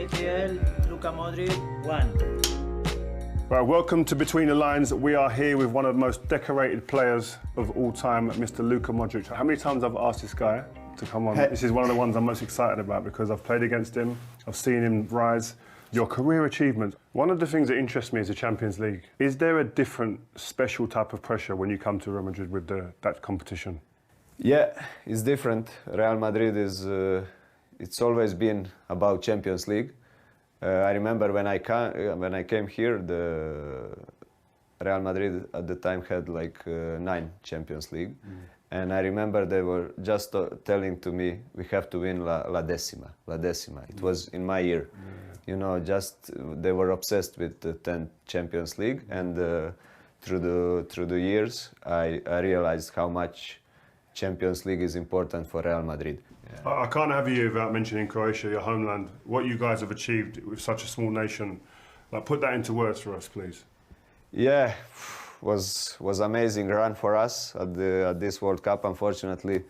Luka Modric, 1. Right, welcome to Between the Lines. We are here with one of the most decorated players of all time, Mr. Luka Modric. How many times I've asked this guy to come on? This is one of the ones I'm most excited about because I've played against him, I've seen him rise. Your career achievements. One of the things that interests me is the Champions League. Is there a different, special type of pressure when you come to Real Madrid with that competition? Yeah, it's different. Real Madrid is, it's always been about Champions League. I remember when I came here, the Real Madrid at the time had like 9 Champions League. And I remember they were just telling to me, we have to win La Décima. It was in my year. You know, just they were obsessed with the 10th Champions League, and through the years, I realized how much Champions League is important for Real Madrid. Yeah. I can't have you without mentioning Croatia, your homeland. What you guys have achieved with such a small nation, like put that into words for us, please. Yeah, was amazing run for us at this World Cup. Unfortunately,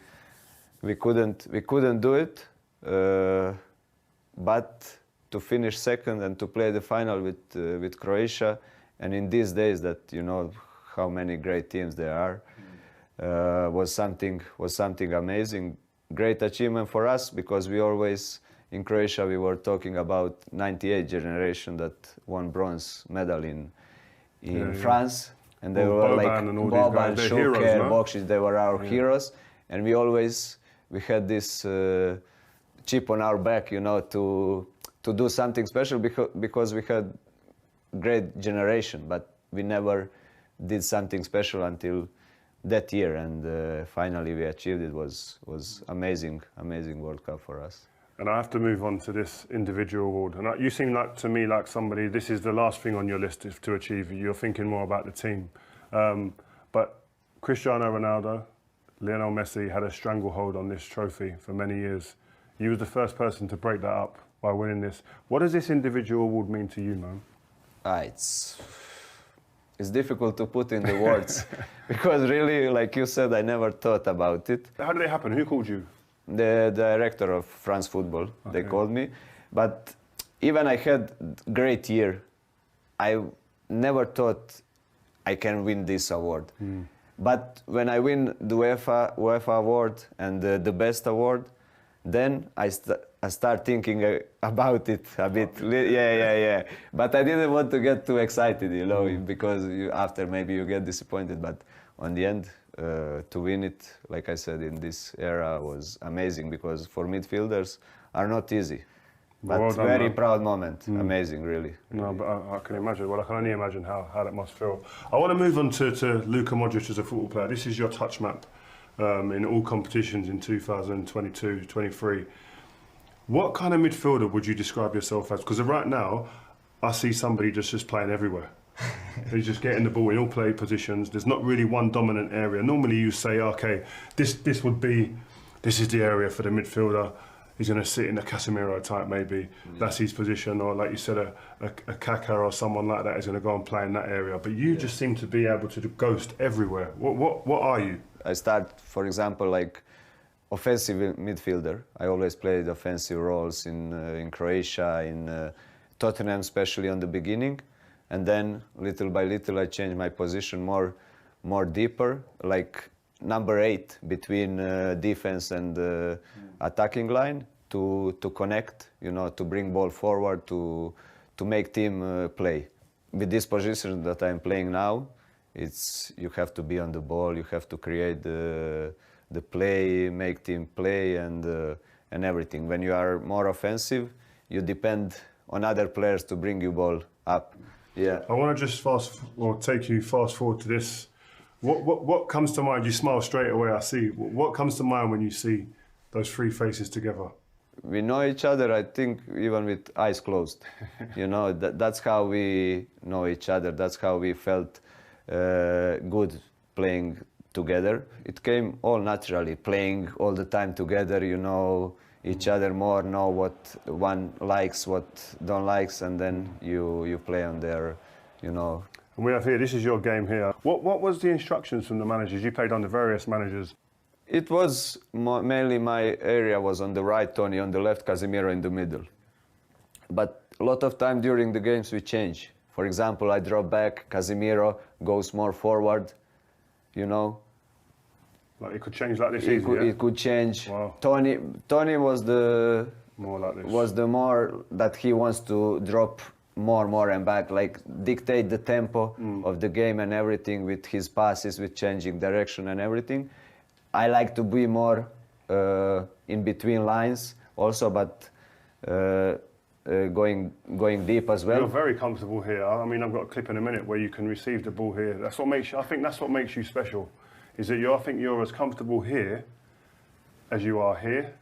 we couldn't do it, but to finish second and to play the final with Croatia, and in these days that you know how many great teams there are, was something amazing, great achievement for us, because we always in Croatia we were talking about '98 generation that won bronze medal in France, and they were like Boban, Šuker, Bokšić, they were our heroes, and we had this chip on our back, you know, to do something special because we had great generation, but we never did something special until that year, and finally we achieved it. Was amazing World Cup for us. And I have to move on to this individual award. And you seem like to me like somebody, this is the last thing on your list to achieve. You're thinking more about the team. But Cristiano Ronaldo, Lionel Messi had a stranglehold on this trophy for many years. You were the first person to break that up by winning this. What does this individual award mean to you, man? It's difficult to put in the words because really, like you said, I never thought about it. How did it happen? Who called you? The director of France Football, they called me. But even I had great year, I never thought I can win this award. But when I win the UEFA award and the best award, then I start thinking about it a bit. Yeah. But I didn't want to get too excited, you know, because after maybe you get disappointed. But on the end, to win it, like I said, in this era was amazing, because for midfielders are not easy. But well done, very man. Proud moment. Amazing, really. No, but I can imagine. Well, I can only imagine how that must feel. I want to move on to Luka Modric as a football player. This is your touch map in all competitions in 2022-23. What kind of midfielder would you describe yourself as? Because right now, I see somebody just playing everywhere. He's just getting the ball in all play positions. There's not really one dominant area. Normally you say, okay, this is the area for the midfielder. He's going to sit in a Casemiro type maybe. That's his position. Or like you said, a Kaka or someone like that is going to go and play in that area. But you just seem to be able to ghost everywhere. What are you? I start, for example, like offensive midfielder. I always played offensive roles in Croatia, in Tottenham, especially on the beginning. And then little by little I changed my position more deeper, like number 8 between defense and attacking line to connect, you know, to bring ball forward, to make team play. With this position that I'm playing now, you have to be on the ball, you have to create the play, make team play, and everything. When you are more offensive, you depend on other players to bring you ball up. Yeah. I want to just take you fast forward to this. What comes to mind? You smile straight away, I see. What comes to mind when you see those 3 faces together? We know each other, I think, even with eyes closed. You know, that's how we know each other. That's how we felt good playing together. It came all naturally, playing all the time together, you know each other more, know what one likes, what don't likes, and then you play on there, you know. And we have here, this is your game here. What was the instructions from the managers? You played under various managers. It was mainly my area was on the right, Tony on the left, Casemiro in the middle. But a lot of time during the games we change. For example, I drop back, Casemiro goes more forward, you know. Like it could change like this easy, yeah? It could change. Wow. Tony was the More like this. was the more that he wants to drop more and back, like dictate the tempo of the game and everything with his passes, with changing direction and everything. I like to be more in between lines also, but going deep as well. You're very comfortable here. I mean, I've got a clip in a minute where you can receive the ball here. That's what makes you, I think that's what makes you special. Is that I think you're as comfortable here as you are here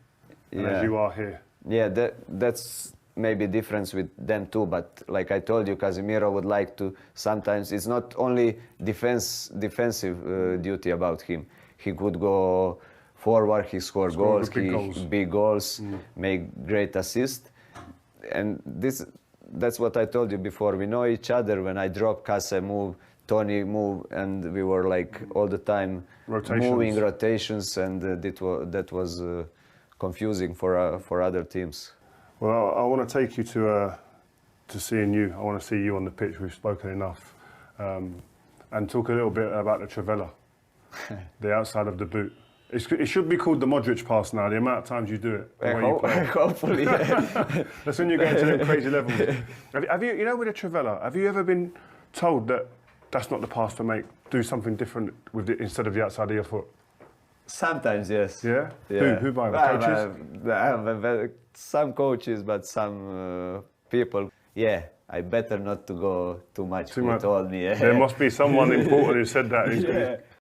and as you are here. Yeah, that's maybe difference with them too, but like I told you, Casemiro would like to, sometimes it's not only defensive duty about him. He could go forward, he score goals, big goals, make great assists. And that's what I told you before. We know each other. When I drop, Case move, Tony move, and we were like all the time moving rotations, and that was confusing for other teams. Well, I want to take you to seeing you. I want to see you on the pitch. We've spoken enough, and talk a little bit about the Trivela, the outside of the boot. It should be called the Modric pass now. The amount of times you do it. Hopefully, yeah. That's when you're going to them crazy levels. Have you, you know, with the Trivela, have you ever been told that that's not the pass to make? Do something different with it instead of the outside of your foot. Sometimes, yes. Yeah. Yeah. Who by coaches? Some coaches, but some people. Yeah, I better not to go too much. He told me. Yeah. There must be someone important who said that.